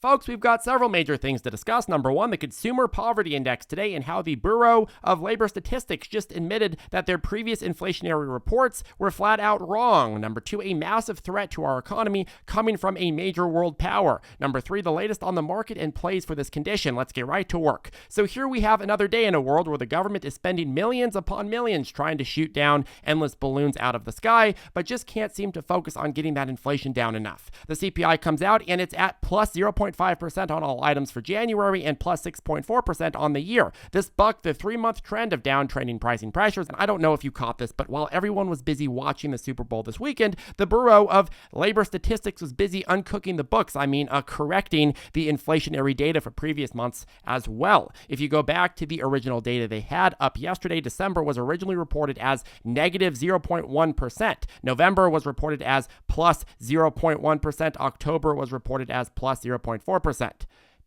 Folks, we've got several major things to discuss. Number one, the Consumer Poverty Index today and how the Bureau of Labor Statistics just admitted that their previous inflationary reports were flat out wrong. Number two, a massive threat to our economy coming from a major world power. Number three, the latest on the market and plays for this condition. Let's get right to work. So here we have another day in a world where the government is spending millions upon millions trying to shoot down endless balloons out of the sky, but just can't seem to focus on getting that inflation down enough. The CPI comes out and it's at plus 0.5% on all items for January and plus 6.4% on the year. This bucked the 3-month trend of downtrending pricing pressures. And I don't know if you caught this, but while everyone was busy watching the Super Bowl this weekend, the Bureau of Labor Statistics was busy uncooking the books. Correcting the inflationary data for previous months as well. If you go back to the original data they had up yesterday, December was originally reported as negative 0.1%. November was reported as plus 0.1%. October was reported as plus 0.4%.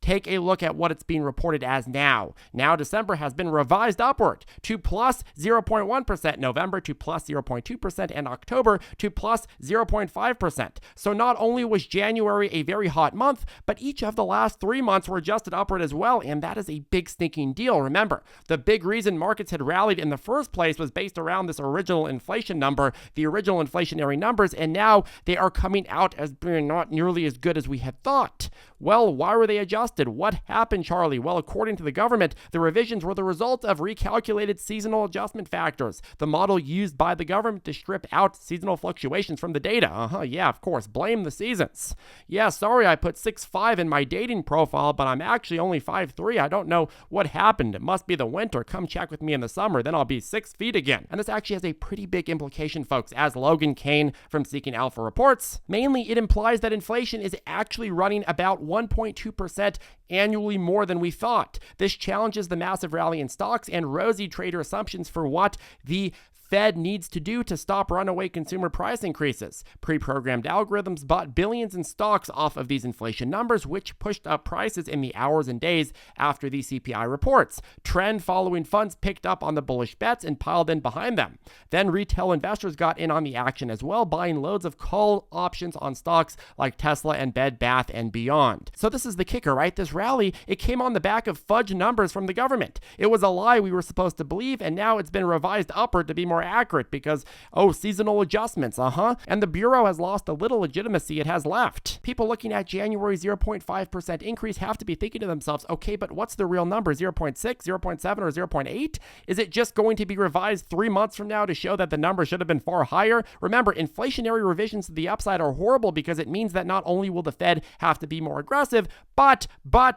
Take a look at what it's being reported as now. Now, December has been revised upward to plus 0.1%, November to plus 0.2%, and October to plus 0.5%. So not only was January a very hot month, but each of the last 3 months were adjusted upward as well, and that is a big stinking deal. Remember, the big reason markets had rallied in the first place was based around this original inflation number, the original inflationary numbers, and now they are coming out as being not nearly as good as we had thought. Well, why were they adjusted? What happened, Charlie? Well, according to the government, the revisions were the result of recalculated seasonal adjustment factors, the model used by the government to strip out seasonal fluctuations from the data. Yeah, of course, blame the seasons. Yeah, sorry I put 6'5" in my dating profile, but I'm actually only 5'3". I don't know what happened. It must be the winter. Come check with me in the summer, then I'll be 6 feet again. And this actually has a pretty big implication, folks, as Logan Kane from Seeking Alpha reports. Mainly, it implies that inflation is actually running about 1.2% annually more than we thought. This challenges the massive rally in stocks and rosy trader assumptions for what the Fed needs to do to stop runaway consumer price increases. Pre-programmed algorithms bought billions in stocks off of these inflation numbers, which pushed up prices in the hours and days after the CPI reports. Trend following funds picked up on the bullish bets and piled in behind them. Then retail investors got in on the action as well, buying loads of call options on stocks like Tesla and Bed Bath and Beyond. So this is the kicker, right? This rally, it came on the back of fudge numbers from the government. It was a lie we were supposed to believe, and now it's been revised upward to be more accurate because, seasonal adjustments, and the Bureau has lost a little legitimacy it has left. People looking at January's 0.5% increase have to be thinking to themselves, okay, but what's the real number? 0.6, 0.7, or 0.8? Is it just going to be revised 3 months from now to show that the number should have been far higher? Remember, inflationary revisions to the upside are horrible because it means that not only will the Fed have to be more aggressive, but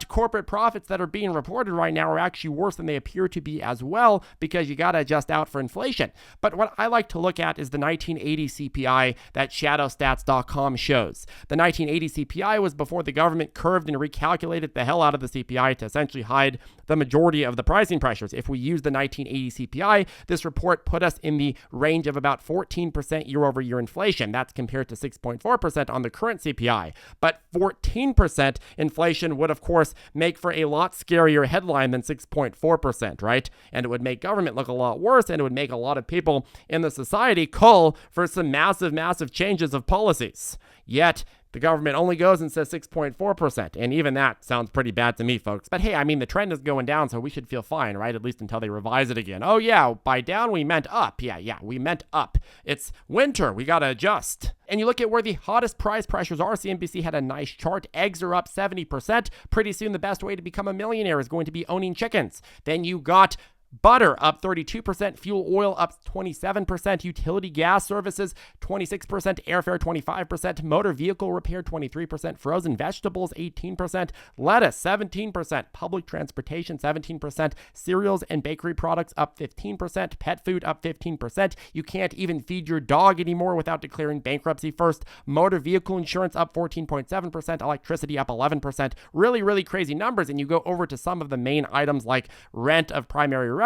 corporate profits that are being reported right now are actually worse than they appear to be as well, because you got to adjust out for inflation. But what I like to look at is the 1980 CPI that shadowstats.com shows. The 1980 CPI was before the government curved and recalculated the hell out of the CPI to essentially hide the majority of the pricing pressures. If we use the 1980 CPI, this report put us in the range of about 14% year-over-year inflation. That's compared to 6.4% on the current CPI. But 14% inflation would, of course, make for a lot scarier headline than 6.4%, right? And it would make government look a lot worse, and it would make a lot of people in the society call for some massive changes of policies. Yet, the government only goes and says 6.4%, and even that sounds pretty bad to me, folks. But hey, the trend is going down, so we should feel fine, right? At least until they revise it again. Oh yeah, by down we meant up. Yeah, we meant up. It's winter, we gotta adjust. And you look at where the hottest price pressures are. CNBC had a nice chart. Eggs are up 70%. Pretty soon the best way to become a millionaire is going to be owning chickens. Then you got butter up 32%, fuel oil up 27%, utility gas services 26%, airfare 25%, motor vehicle repair 23%, frozen vegetables 18%, lettuce 17%, public transportation 17%, cereals and bakery products up 15%, pet food up 15%. You can't even feed your dog anymore without declaring bankruptcy first. Motor vehicle insurance up 14.7%, electricity up 11%. Really crazy numbers. And you go over to some of the main items like rent of primary residence,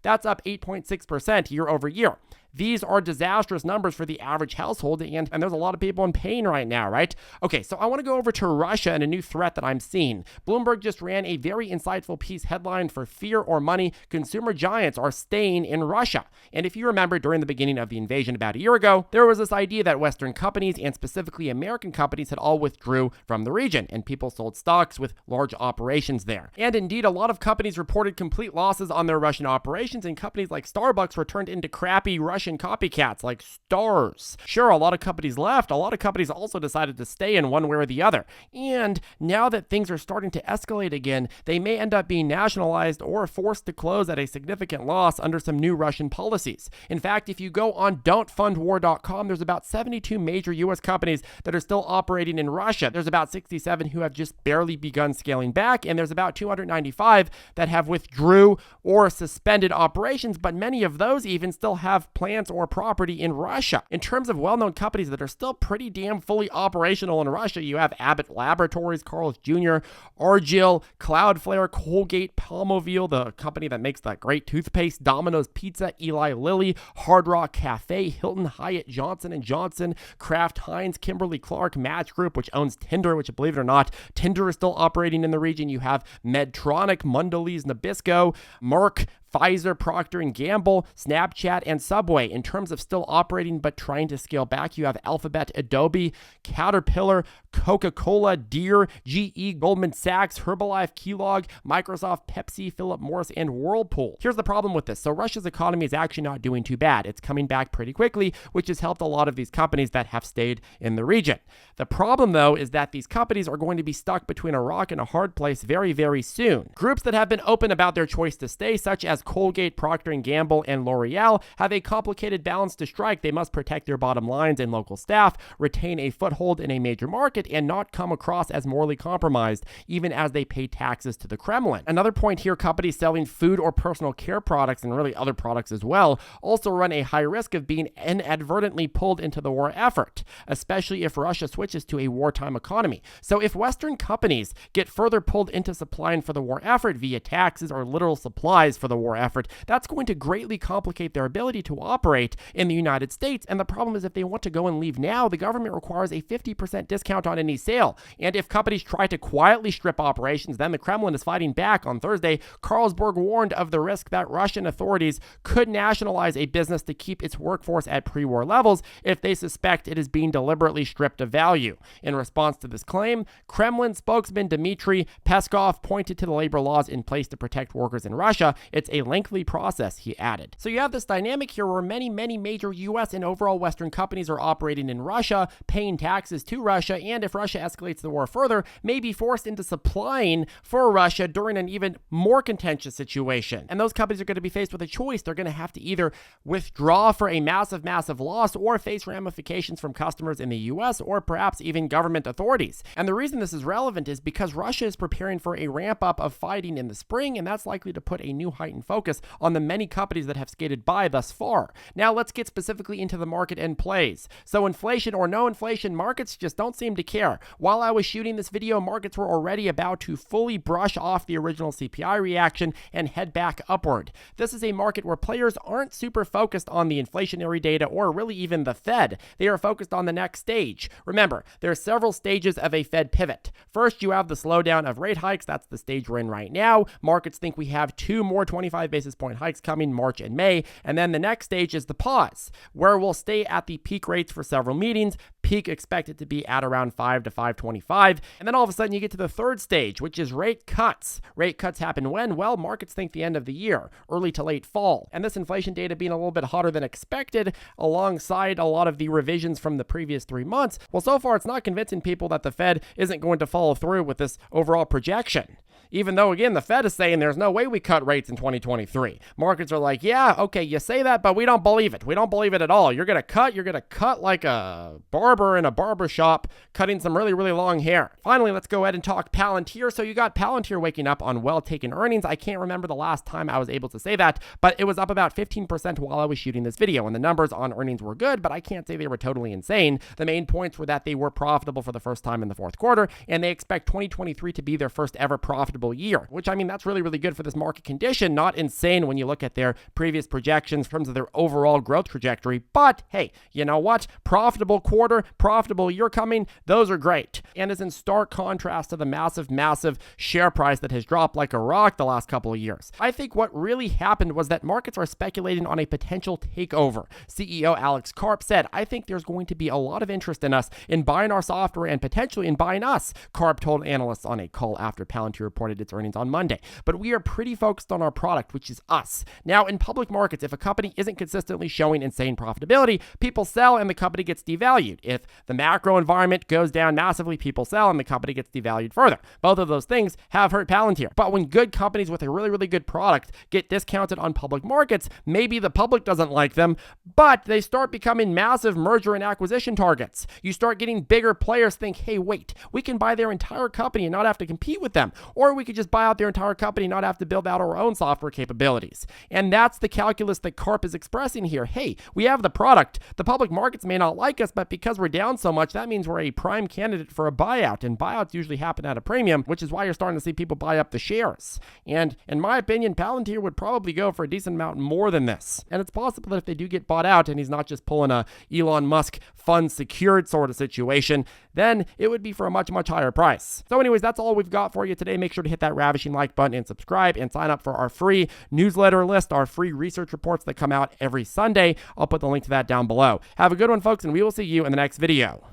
that's up 8.6% year over year. These are disastrous numbers for the average household, and there's a lot of people in pain right now, right? Okay, so I want to go over to Russia and a new threat that I'm seeing. Bloomberg just ran a very insightful piece headline for Fear or Money, consumer giants are staying in Russia. And if you remember, during the beginning of the invasion about a year ago, there was this idea that Western companies, and specifically American companies, had all withdrew from the region, and people sold stocks with large operations there. And indeed, a lot of companies reported complete losses on their Russian operations, and companies like Starbucks were turned into crappy Russian copycats like Stars. Sure, a lot of companies left. A lot of companies also decided to stay in one way or the other. And now that things are starting to escalate again, they may end up being nationalized or forced to close at a significant loss under some new Russian policies. In fact, if you go on don'tfundwar.com, there's about 72 major U.S. companies that are still operating in Russia. There's about 67 who have just barely begun scaling back, and there's about 295 that have withdrew or suspended operations, but many of those even still have plants or property in Russia. In terms of well-known companies that are still pretty damn fully operational in Russia, you have Abbott Laboratories, Carl's Jr., Argil, Cloudflare, Colgate, Palmolive, the company that makes that great toothpaste, Domino's Pizza, Eli Lilly, Hard Rock Cafe, Hilton, Hyatt, Johnson & Johnson, Kraft Heinz, Kimberly-Clark, Match Group, which owns Tinder, which, believe it or not, Tinder is still operating in the region. You have Medtronic, Mondelez, Nabisco, Merck, Pfizer, Procter & Gamble, Snapchat, and Subway. In terms of still operating but trying to scale back, you have Alphabet, Adobe, Caterpillar, Coca-Cola, Deere, GE, Goldman Sachs, Herbalife, Kellogg, Microsoft, Pepsi, Philip Morris, and Whirlpool. Here's the problem with this. So Russia's economy is actually not doing too bad. It's coming back pretty quickly, which has helped a lot of these companies that have stayed in the region. The problem, though, is that these companies are going to be stuck between a rock and a hard place very, very soon. Groups that have been open about their choice to stay, such as Colgate, Procter & Gamble, and L'Oreal, have a complicated balance to strike. They must protect their bottom lines and local staff, retain a foothold in a major market, and not come across as morally compromised, even as they pay taxes to the Kremlin. Another point here, companies selling food or personal care products, and really other products as well, also run a high risk of being inadvertently pulled into the war effort, especially if Russia switches to a wartime economy. So if Western companies get further pulled into supplying for the war effort via taxes or literal supplies for the war effort, that's going to greatly complicate their ability to operate in the United States. And the problem is, if they want to go and leave now, the government requires a 50% discount on any sale. And if companies try to quietly strip operations, then the Kremlin is fighting back. On Thursday, Carlsberg warned of the risk that Russian authorities could nationalize a business to keep its workforce at pre-war levels if they suspect it is being deliberately stripped of value. In response to this claim, Kremlin spokesman Dmitry Peskov pointed to the labor laws in place to protect workers in Russia. It's a lengthy process, he added. So you have this dynamic here where many major U.S. and overall Western companies are operating in Russia, paying taxes to Russia, and if Russia escalates the war further, may be forced into supplying for Russia during an even more contentious situation. And those companies are going to be faced with a choice. They're going to have to either withdraw for a massive loss or face ramifications from customers in the U.S. or perhaps even government authorities. And the reason this is relevant is because Russia is preparing for a ramp up of fighting in the spring, and that's likely to put a new heightened focus on the many companies that have skated by thus far. Now let's get specifically into the market and plays. So inflation or no inflation, markets just don't seem to care. While I was shooting this video, markets were already about to fully brush off the original CPI reaction and head back upward. This is a market where players aren't super focused on the inflationary data or really even the Fed. They are focused on the next stage. Remember, there are several stages of a Fed pivot. First, you have the slowdown of rate hikes. That's the stage we're in right now. Markets think we have 2 more 25 basis point hikes coming March and May. And then the next stage is the pause, where we'll stay at the peak rates for several meetings. Peak expected to be at around 5 to 525. And then all of a sudden you get to the third stage, which is rate cuts. Rate cuts happen when? Well, markets think the end of the year, early to late fall. And this inflation data being a little bit hotter than expected alongside a lot of the revisions from the previous 3 months. Well, so far it's not convincing people that the Fed isn't going to follow through with this overall projection. Even though, again, the Fed is saying there's no way we cut rates in 2023. Markets are like, yeah, okay, you say that, but we don't believe it. We don't believe it at all. You're going to cut like a barber in a barber shop cutting some really long hair. Finally, let's go ahead and talk Palantir. So you got Palantir waking up on well-taken earnings. I can't remember the last time I was able to say that, but it was up about 15% while I was shooting this video, and the numbers on earnings were good, but I can't say they were totally insane. The main points were that they were profitable for the first time in the fourth quarter, and they expect 2023 to be their first ever profitable profitable year, which I mean, that's really, really good for this market condition. Not insane when you look at their previous projections in terms of their overall growth trajectory. But hey, you know what? Profitable quarter, profitable year coming, those are great. And is in stark contrast to the massive share price that has dropped like a rock the last couple of years. I think what really happened was that markets are speculating on a potential takeover. CEO Alex Karp said, "I think there's going to be a lot of interest in us in buying our software and potentially in buying us," Karp told analysts on a call after Palantir reported its earnings on Monday. "But we are pretty focused on our product, which is us." Now, in public markets, if a company isn't consistently showing insane profitability, people sell and the company gets devalued. If the macro environment goes down massively, people sell and the company gets devalued further. Both of those things have hurt Palantir. But when good companies with a really, really good product get discounted on public markets, maybe the public doesn't like them, but they start becoming massive merger and acquisition targets. You start getting bigger players think, hey, wait, we can buy their entire company and not have to compete with them. Or we could just buy out their entire company and not have to build out our own software capabilities. And that's the calculus that Karp is expressing here. Hey, we have the product. The public markets may not like us, but because we're down so much, that means we're a prime candidate for a buyout. And buyouts usually happen at a premium, which is why you're starting to see people buy up the shares. And in my opinion, Palantir would probably go for a decent amount more than this. And it's possible that if they do get bought out and he's not just pulling a Elon Musk fund secured sort of situation, then it would be for a much higher price. So anyways, that's all we've got for you today. Make sure to hit that ravishing like button and subscribe and sign up for our free newsletter list, our free research reports that come out every Sunday. I'll put the link to that down below. Have a good one, folks, and we will see you in the next video.